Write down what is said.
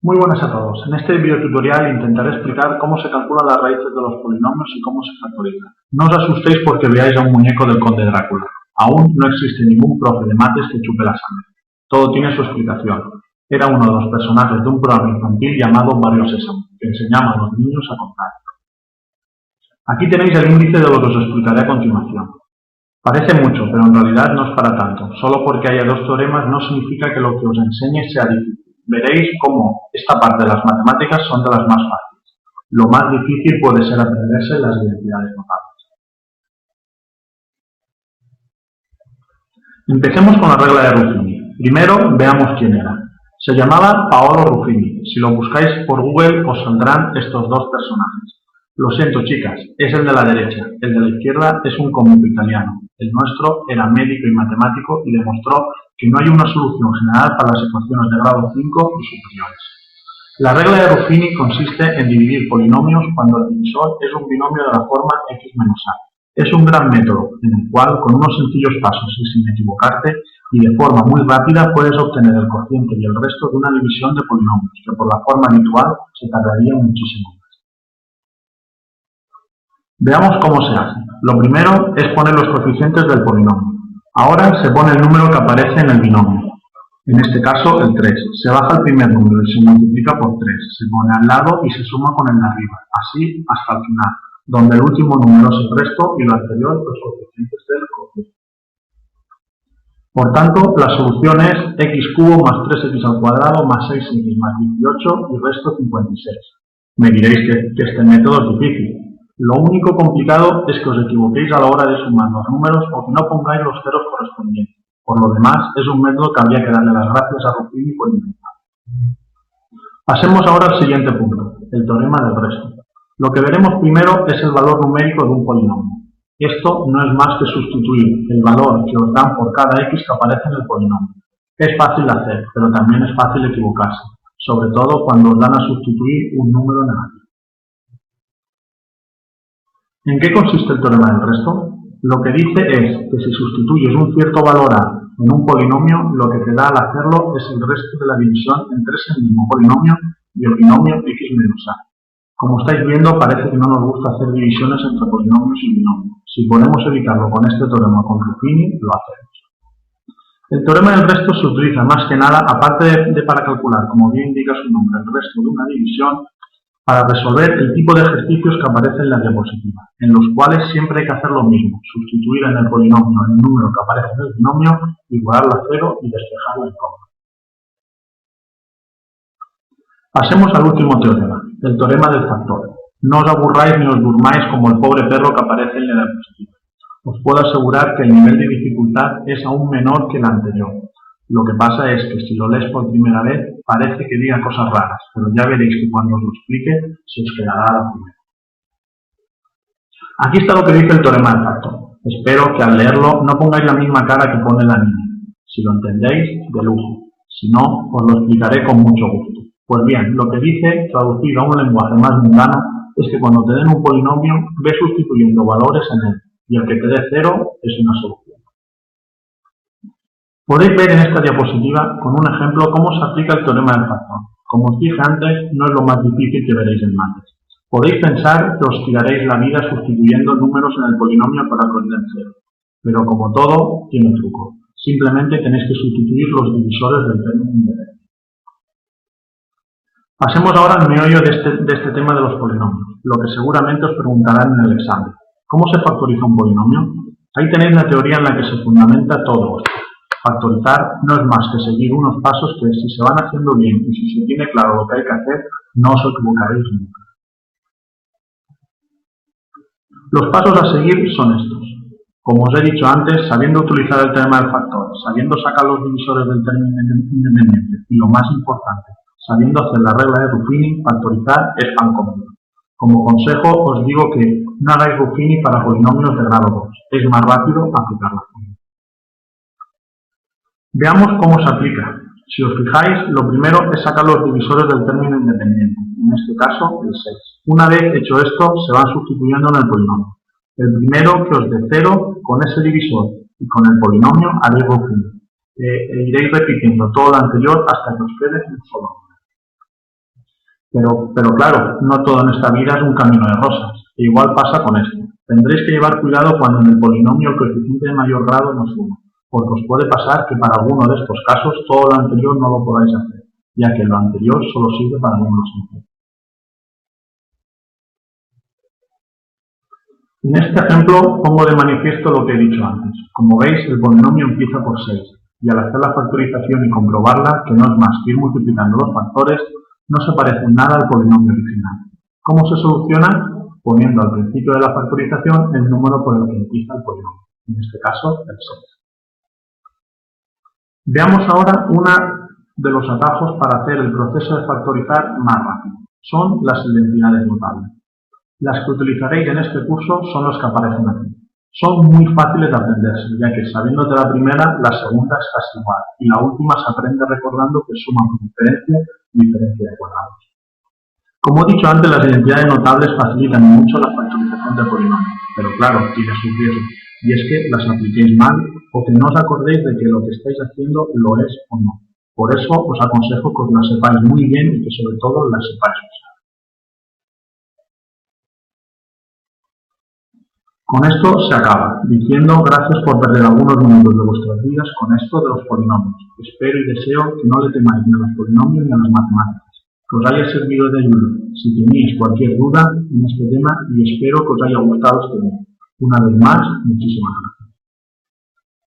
Muy buenas a todos. En este video tutorial intentaré explicar cómo se calculan las raíces de los polinomios y cómo se factorizan. No os asustéis porque veáis a un muñeco del Conde Drácula. Aún no existe ningún profe de mates que chupe la sangre. Todo tiene su explicación. Era uno de los personajes de un programa infantil llamado Barrio Sésamo, que enseñaba a los niños a contar. Aquí tenéis el índice de lo que os explicaré a continuación. Parece mucho, pero en realidad no es para tanto. Solo porque haya dos teoremas no significa que lo que os enseñe sea difícil. Veréis cómo esta parte de las matemáticas son de las más fáciles. Lo más difícil puede ser aprenderse las identidades notables. Empecemos con la regla de Ruffini. Primero veamos quién era. Se llamaba Paolo Ruffini. Si lo buscáis por Google os saldrán estos dos personajes. Lo siento, chicas, es el de la derecha. El de la izquierda es un cómico italiano. El nuestro era médico y matemático y demostró que no hay una solución general para las ecuaciones de grado 5 y superiores. La regla de Ruffini consiste en dividir polinomios cuando el divisor es un binomio de la forma x menos a. Es un gran método en el cual, con unos sencillos pasos y sin equivocarte, y de forma muy rápida puedes obtener el cociente y el resto de una división de polinomios, que por la forma habitual se tardaría muchísimo más. Veamos cómo se hace. Lo primero es poner los coeficientes del polinomio. Ahora se pone el número que aparece en el binomio. En este caso el 3. Se baja el primer número y se multiplica por 3. Se pone al lado y se suma con el de arriba. Así hasta el final, donde el último número es el resto y lo anterior los coeficientes del cociente. Por tanto, la solución es x cubo más 3x al cuadrado más 6x más 18 y resto 56. Me diréis que este método es difícil. Lo único complicado es que os equivoquéis a la hora de sumar los números o que no pongáis los ceros correspondientes. Por lo demás, es un método que habría que darle las gracias a Ruffini por inventar. Pasemos ahora al siguiente punto, el teorema del resto. Lo que veremos primero es el valor numérico de un polinomio. Esto no es más que sustituir el valor que os dan por cada x que aparece en el polinomio. Es fácil de hacer, pero también es fácil equivocarse, sobre todo cuando os dan a sustituir un número negativo. ¿En qué consiste el teorema del resto? Lo que dice es que si sustituyes un cierto valor a en un polinomio, lo que te da al hacerlo es el resto de la división entre ese mismo polinomio y el binomio x menos a. Como estáis viendo, parece que no nos gusta hacer divisiones entre polinomios y binomios. Si podemos evitarlo con este teorema con Ruffini, lo hacemos. El teorema del resto se utiliza más que nada, aparte de para calcular, como bien indica su nombre, el resto de una división, para resolver el tipo de ejercicios que aparecen en la diapositiva, en los cuales siempre hay que hacer lo mismo, sustituir en el polinomio el número que aparece en el binomio, igualarlo a 0 y despejar la incógnita. Pasemos al último teorema, el teorema del factor. No os aburráis ni os durmáis como el pobre perro que aparece en la diapositiva. Os puedo asegurar que el nivel de dificultad es aún menor que el anterior. Lo que pasa es que si lo lees por primera vez, parece que diga cosas raras, pero ya veréis que cuando os lo explique, se os quedará a la primera. Aquí está lo que dice el teorema del factor. Espero que al leerlo no pongáis la misma cara que pone la niña. Si lo entendéis, de lujo. Si no, os lo explicaré con mucho gusto. Pues bien, lo que dice, traducido a un lenguaje más mundano, es que cuando te den un polinomio, ve sustituyendo valores en él, y el que te dé 0 es una solución. Podéis ver en esta diapositiva, con un ejemplo, cómo se aplica el teorema del factor. Como os dije antes, no es lo más difícil que veréis en mates. Podéis pensar que os tiraréis la vida sustituyendo números en el polinomio para que os den 0. Pero como todo, tiene truco. Simplemente tenéis que sustituir los divisores del término independiente. Pasemos ahora al meollo de este tema de los polinomios, lo que seguramente os preguntarán en el examen. ¿Cómo se factoriza un polinomio? Ahí tenéis la teoría en la que se fundamenta todo esto. Factorizar no es más que seguir unos pasos que si se van haciendo bien y si se tiene claro lo que hay que hacer, no os equivocaréis nunca. Los pasos a seguir son estos. Como os he dicho antes, sabiendo utilizar el teorema del factor, sabiendo sacar los divisores del término independiente y lo más importante, sabiendo hacer la regla de Ruffini, factorizar es pan comido. Como consejo os digo que no hagáis Ruffini para polinomios de grado 2, es más rápido aplicar la fórmula. Veamos cómo se aplica. Si os fijáis, lo primero es sacar los divisores del término independiente, en este caso el 6. Una vez hecho esto, se van sustituyendo en el polinomio. El primero que os dé 0, con ese divisor y con el polinomio haréis Ruffini. Iréis repitiendo todo lo anterior hasta que os quede un solo. Pero claro, no todo en esta vida es un camino de rosas, e igual pasa con esto. Tendréis que llevar cuidado cuando en el polinomio el coeficiente de mayor grado no es 1, porque os puede pasar que para alguno de estos casos todo lo anterior no lo podáis hacer, ya que lo anterior solo sirve para números enteros. En este ejemplo pongo de manifiesto lo que he dicho antes. Como veis, el polinomio empieza por 6, y al hacer la factorización y comprobarla, que no es más que ir multiplicando los factores, no se parece en nada al polinomio original. ¿Cómo se soluciona? Poniendo al principio de la factorización el número por el que empieza el polinomio, en este caso el 6. Veamos ahora uno de los atajos para hacer el proceso de factorizar más rápido. Son las identidades notables. Las que utilizaréis en este curso son las que aparecen aquí. Son muy fáciles de aprenderse, ya que sabiéndote la primera, la segunda es casi igual, y la última se aprende recordando que suma por diferencia de cuadrados. Como he dicho antes, las identidades notables facilitan mucho la factorización de polinomios, pero claro, tiene su riesgo, y es que las apliquéis mal o que no os acordéis de que lo que estáis haciendo lo es o no. Por eso os aconsejo que os las sepáis muy bien y que sobre todo las sepáis usar. Con esto se acaba, diciendo gracias por perder algunos minutos de vuestras vidas con esto de los polinomios. Espero y deseo que no le temáis ni a los polinomios ni a las matemáticas, que os haya servido de ayuda. Si tenéis cualquier duda en este tema, y espero que os haya gustado este video. Una vez más, muchísimas gracias.